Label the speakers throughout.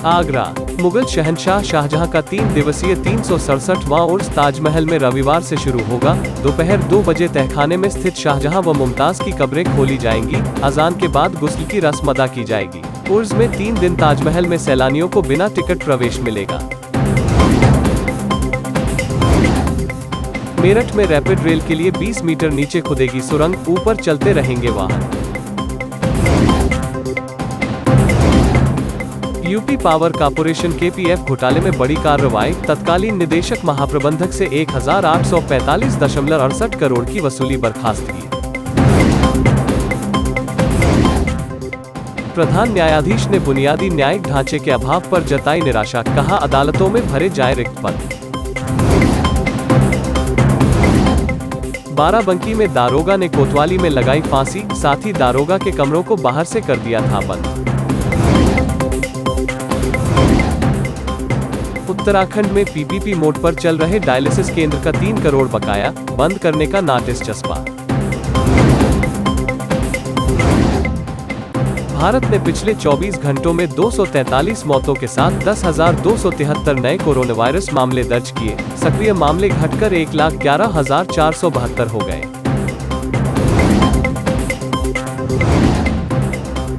Speaker 1: आगरा। मुगल शहंशाह शाहजहां का 3 दिवसीय 367वां उर्स ताजमहल में रविवार से शुरू होगा। दोपहर 2 बजे तहखाने में स्थित शाहजहां व मुमताज की कब्रें खोली जाएंगी। अजान के बाद गुस्ल की रस्म अदा की जाएगी। उर्स में 3 दिन ताजमहल में सैलानियों को बिना टिकट प्रवेश मिलेगा। मेरठ में रैपिड रेल के लिए 20 मीटर नीचे खुदेगी सुरंग, ऊपर चलते रहेंगे वाहन। यूपी पावर कॉर्पोरेशन केपीएफ घोटाले में बड़ी कार्रवाई। तत्कालीन निदेशक महाप्रबंधक से 1845.68 करोड़ की वसूली बर्खास्त की। प्रधान न्यायाधीश ने बुनियादी न्यायिक ढांचे के अभाव पर जताई निराशा, कहा अदालतों में भरे जाए रिक्त पद। बाराबंकी में दारोगा ने कोतवाली में लगाई फांसी, साथ ही दारोगा के कमरों को बाहर से कर दिया था बंद। उत्तराखंड में पीपीपी मोड पर चल रहे डायलिसिस केंद्र का 3 करोड़ बकाया, बंद करने का नोटिस चस्पा। भारत ने पिछले 24 घंटों में 243 मौतों के साथ 10,273 नए कोरोना वायरस मामले दर्ज किए। सक्रिय मामले घटकर 1,11,472 हो गए।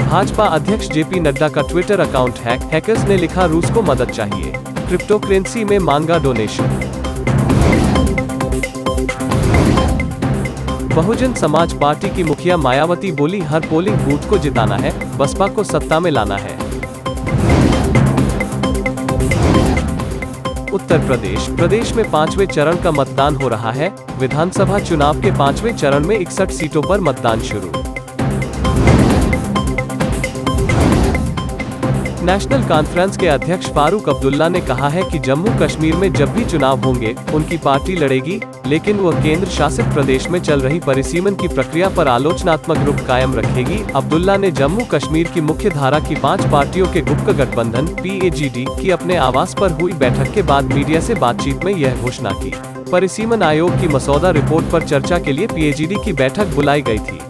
Speaker 1: भाजपा अध्यक्ष जेपी नड्डा का ट्विटर अकाउंट हैक, हैकर्स ने लिखा रूस को मदद चाहिए, क्रिप्टो करेंसी में मांगा डोनेशन। बहुजन समाज पार्टी की मुखिया मायावती बोली हर पोलिंग बूथ को जिताना है, बसपा को सत्ता में लाना है। उत्तर प्रदेश में 5वें चरण का मतदान हो रहा है। विधानसभा चुनाव के 5वें चरण में 61 सीटों पर मतदान शुरू। नेशनल कॉन्फ्रेंस के अध्यक्ष फारूक अब्दुल्ला ने कहा है कि जम्मू कश्मीर में जब भी चुनाव होंगे उनकी पार्टी लड़ेगी, लेकिन वह केंद्र शासित प्रदेश में चल रही परिसीमन की प्रक्रिया पर आलोचनात्मक रुख कायम रखेगी। अब्दुल्ला ने जम्मू कश्मीर की मुख्य धारा की 5 पार्टियों के गुप्त गठबंधन PAGD की अपने आवास पर हुई बैठक के बाद मीडिया से बातचीत में यह घोषणा की। परिसीमन आयोग की मसौदा रिपोर्ट पर चर्चा के लिए PAGD की बैठक बुलाई गई थी।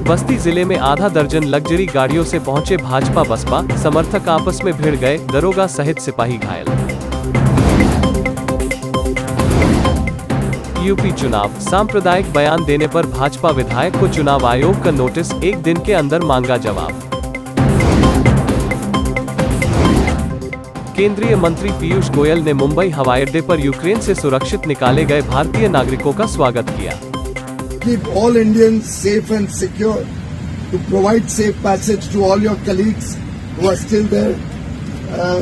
Speaker 1: बस्ती जिले में आधा दर्जन लग्जरी गाड़ियों से पहुंचे भाजपा बसपा समर्थक आपस में भिड़ गए, दरोगा सहित सिपाही घायल। यूपी चुनाव, सांप्रदायिक बयान देने पर भाजपा विधायक को चुनाव आयोग का नोटिस, 1 दिन के अंदर मांगा जवाब। केंद्रीय मंत्री पीयूष गोयल ने मुंबई हवाई अड्डे पर यूक्रेन से सुरक्षित निकाले गए भारतीय नागरिकों का स्वागत किया।
Speaker 2: Keep all Indians safe and secure, to provide safe passage to all your colleagues who are still there.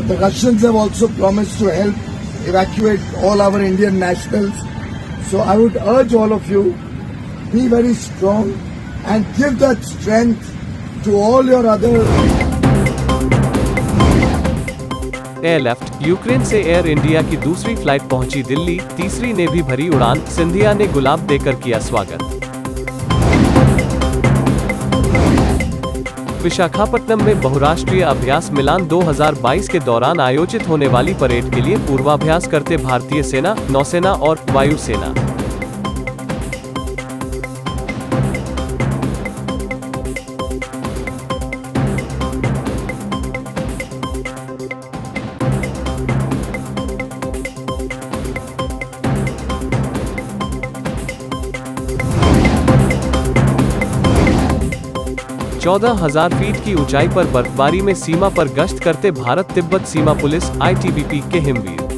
Speaker 2: The Russians have also promised to help evacuate all our Indian nationals. So I would urge all of you, be very strong and give that strength to all your other.
Speaker 1: Airlift, Ukraine से air India की दूसरी flight पहुंची दिल्ली, तीसरी ने भी भरी उड़ान, सिंधिया ने गुलाब देकर किया स्वागत। विशाखापट्टनम में बहुराष्ट्रीय अभ्यास मिलान 2022 के दौरान आयोजित होने वाली परेड के लिए पूर्वाभ्यास करते भारतीय सेना, नौसेना और वायुसेना। चौदह 1000 फीट की ऊंचाई पर बर्फबारी में सीमा पर गश्त करते भारत तिब्बत सीमा पुलिस ITBP के हिमवीर।